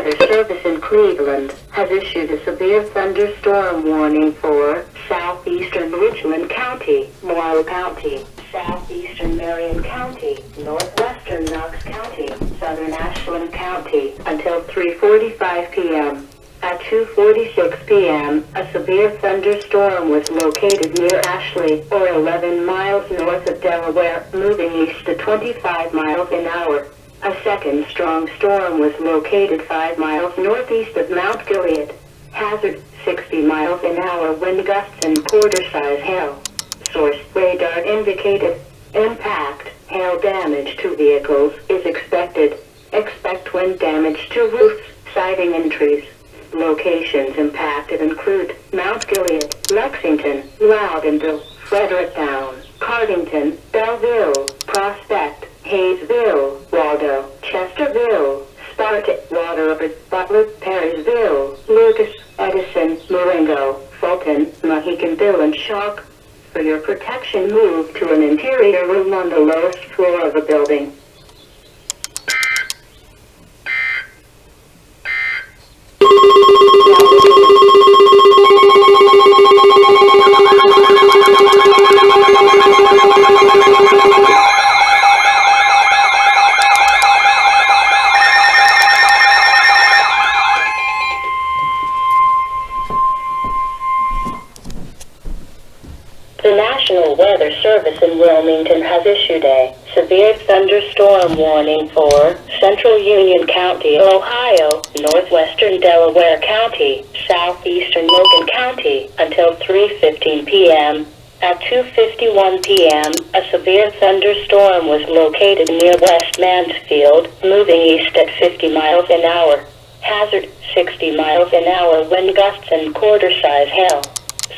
Weather Service in Cleveland has issued a severe thunderstorm warning for southeastern Richland County, Moyle County, southeastern Marion County, northwestern Knox County, southern Ashland County until 3:45 p.m. At 2:46 p.m., a severe thunderstorm was located near Ashley, or 11 miles north of Delaware, moving east at 25 miles an hour. A second strong storm was located 5 miles northeast of Mount Gilead. Hazard, 60 miles an hour wind gusts and quarter-size hail. Source, radar indicated. Impact, hail damage to vehicles is expected. Expect wind damage to roofs, siding and trees. Locations impacted include Mount Gilead, Lexington, Loudonville, Fredericktown, Cardington, Belleville, Prospect, Hayesville, Waldo, Chesterville, Sparta, Waterford, Butler, Perrysville, Lucas, Edison, Marengo, Fulton, Moheganville, and Chalk. For your protection, move to an interior room on the lowest floor of a building. The National Weather Service in Wilmington has issued a severe thunderstorm warning for Central Union County, Ohio, northwestern Delaware County, southeastern Logan County until 3:15 p.m. At 2:51 p.m., a severe thunderstorm was located near West Mansfield, moving east at 50 miles an hour. Hazard, 60 miles an hour wind gusts and quarter-size hail.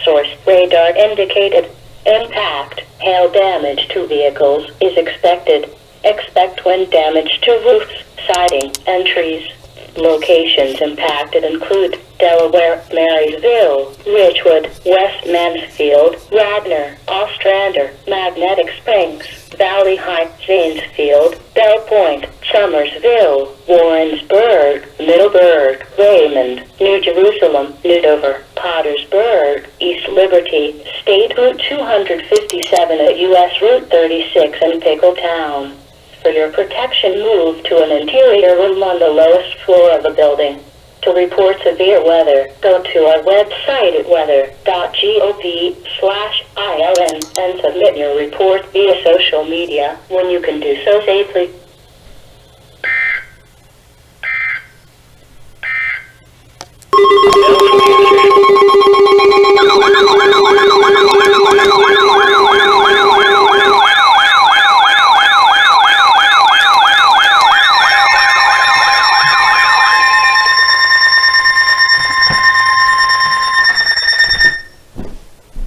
Source, radar indicated. Impact, hail damage to vehicles is expected. Expect wind damage to roofs, siding, and trees. Locations impacted include Delaware, Marysville, Ridgewood, West Mansfield, Radnor, Ostrander, Magnetic Springs, Valley High, Zanesfield, Bell Point, Summersville, Warrensburg, Middleburg, Raymond, New Jerusalem, Nidover, Pottersburg, East Liberty, State Route 257 at U.S. Route 36 and Pickletown. For your protection, move to an interior room on the lowest floor of a building. To report severe weather, go to our website at weather.gov/ILN and submit your report via social media when you can do so safely.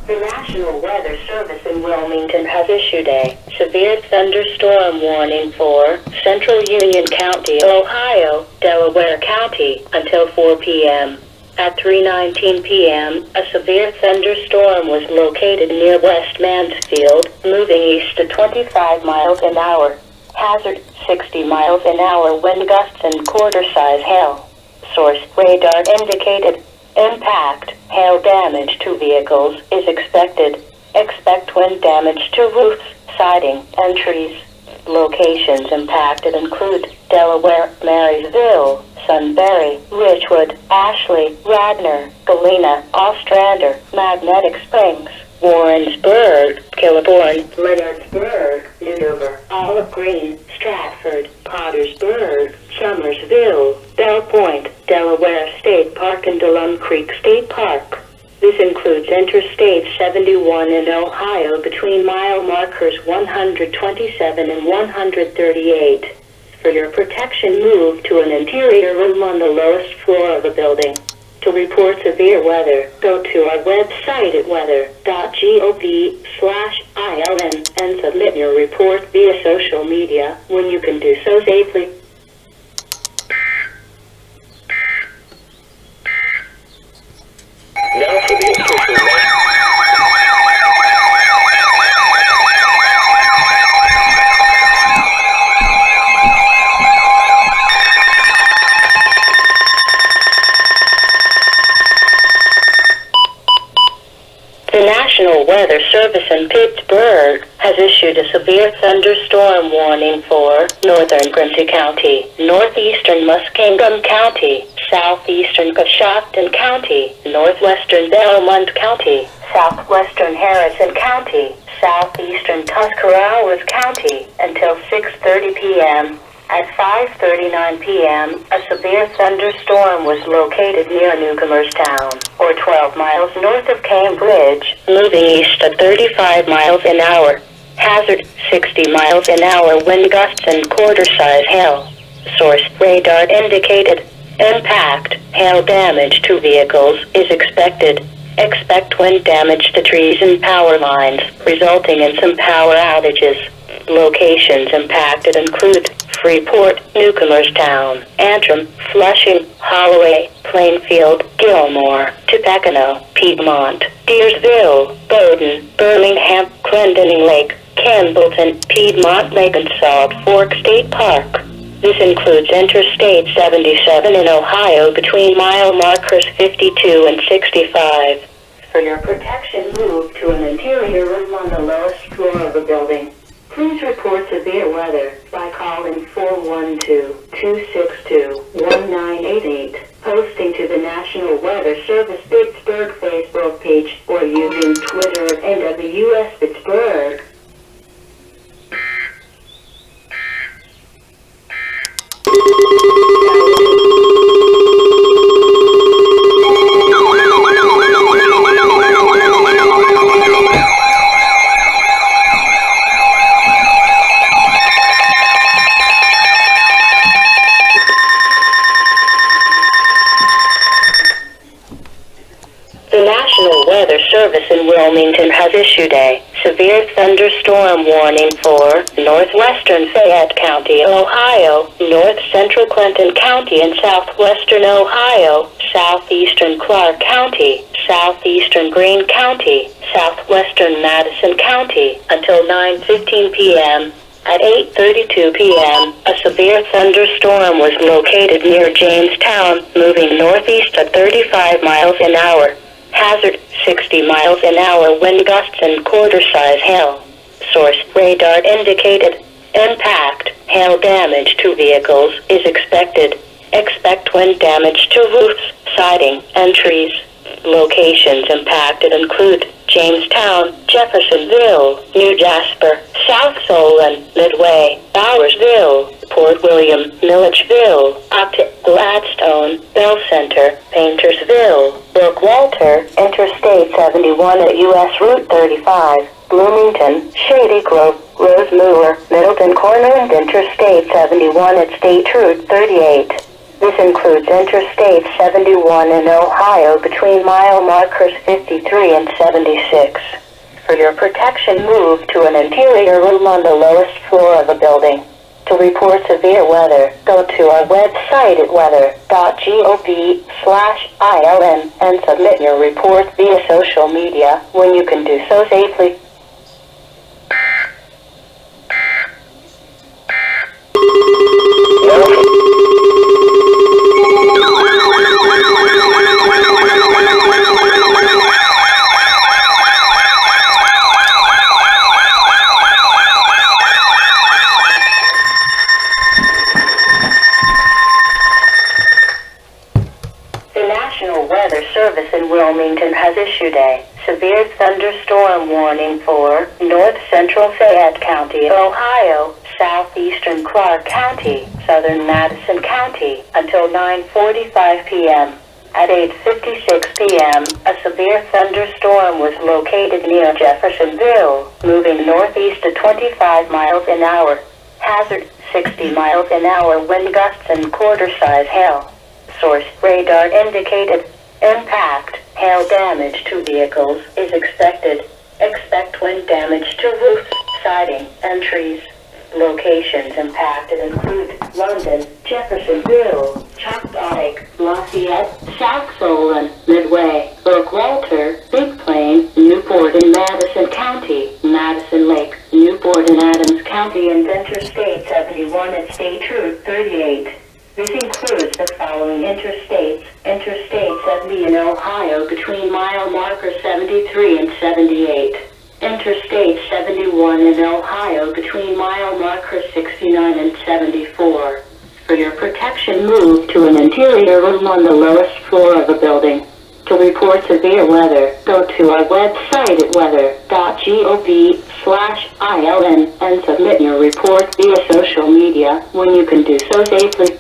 The National Weather Service in Wilmington has issued a severe thunderstorm warning for Central Union County, Ohio, Delaware County until 4 p.m. At 3:19 p.m., a severe thunderstorm was located near West Mansfield, moving east at 25 miles an hour. Hazard, 60 miles an hour wind gusts and quarter-size hail. Source, radar indicated. Impact, hail damage to vehicles is expected. Expect wind damage to roofs, siding, and trees. Locations impacted include Delaware, Marysville, Sunbury, Ridgewood, Ashley, Radnor, Galena, Ostrander, Magnetic Springs, Warrensburg, Kilbourne, Leonardsburg, Nidover, Olive Green, Stratford, Pottersburg, Summersville, Bell Point, Delaware State Park, and DeLum Creek State Park. This includes Interstate 71 in Ohio between mile markers 127 and 138. For your protection, move to an interior room on the lowest floor of a building. To report severe weather, go to our website at weather.gov/ILN and submit your report via social media when you can do so safely. Now for the official Weather Service in Pittsburgh has issued a severe thunderstorm warning for northern Quincy County, northeastern Muskingum County, southeastern Coshocton County, northwestern Belmont County, southwestern Harrison County, southeastern Tuscarawas County until 6:30 p.m. At 5:39 p.m., a severe thunderstorm was located near Newcomerstown, or 12 miles north of Cambridge, moving east at 35 miles an hour. Hazard, 60 miles an hour wind gusts and quarter-size hail. Source, radar indicated. Impact, hail damage to vehicles is expected. Expect wind damage to trees and power lines, resulting in some power outages. Locations impacted include Freeport, Newcomerstown, Antrim, Flushing, Holloway, Plainfield, Gilmore, Tippecanoe, Piedmont, Deersville, Bowdoin, Birmingham, Clendening Lake, Campbellton, Piedmont Lake, and Salt Fork State Park. This includes Interstate 77 in Ohio between mile markers 52 and 65. For your protection, move to an interior room on the lowest floor of the building. Please report severe weather by calling 412-262-1988, posting to the National Weather Service Pittsburgh Facebook page, or using Twitter at NWS Pittsburgh. The National Weather Service in Wilmington has issued a severe thunderstorm warning for northwestern Fayette County, Ohio, north central Clinton County and southwestern Ohio, southeastern Clark County, southeastern Greene County, southwestern Madison County until 9:15 p.m. At 8:32 p.m., a severe thunderstorm was located near Jamestown, moving northeast at 35 miles an hour. Hazard, 60 miles an hour wind gusts and quarter-size hail. Source, radar indicated. Impact, hail damage to vehicles is expected. Expect wind damage to roofs, siding, and trees. Locations impacted include Jamestown, Jeffersonville, New Jasper, South Solon, Midway, Bowersville, Port William, Milledgeville, Octet, Gladstone, Bell Center, Paintersville, Brook Walter, Interstate 71 at U.S. Route 35, Bloomington, Shady Grove, Rosemoor, Middleton Corner, and Interstate 71 at State Route 38. This includes Interstate 71 in Ohio between mile markers 53 and 76. For your protection, move to an interior room on the lowest floor of the building. To report severe weather, go to our website at weather.gov/ILN and submit your report via social media when you can do so safely. Service in Wilmington has issued a severe thunderstorm warning for north central Fayette County, Ohio, southeastern Clark County, southern Madison County until 9:45 p.m. At 8:56 p.m., a severe thunderstorm was located near Jeffersonville, moving northeast at 25 miles an hour. Hazard, 60 miles an hour wind gusts and quarter-size hail. Source, radar indicated. Impact, hail damage to vehicles is expected. Expect wind damage to roofs, siding, and trees. Locations impacted include London, Jeffersonville, Choptank, Lafayette, South Solon, Midway, Brook Walter, Big Plain, Newport and Madison County, Madison Lake, Newport and Adams County, and Interstate 71 at State Route 38. This includes the following interstates: Interstate 70 in Ohio between mile marker 73 and 78. Interstate 71 in Ohio between mile marker 69 and 74. For your protection, move to an interior room on the lowest floor of the building. To report severe weather, go to our website at weather.gov/ILN and submit your report via social media when you can do so safely.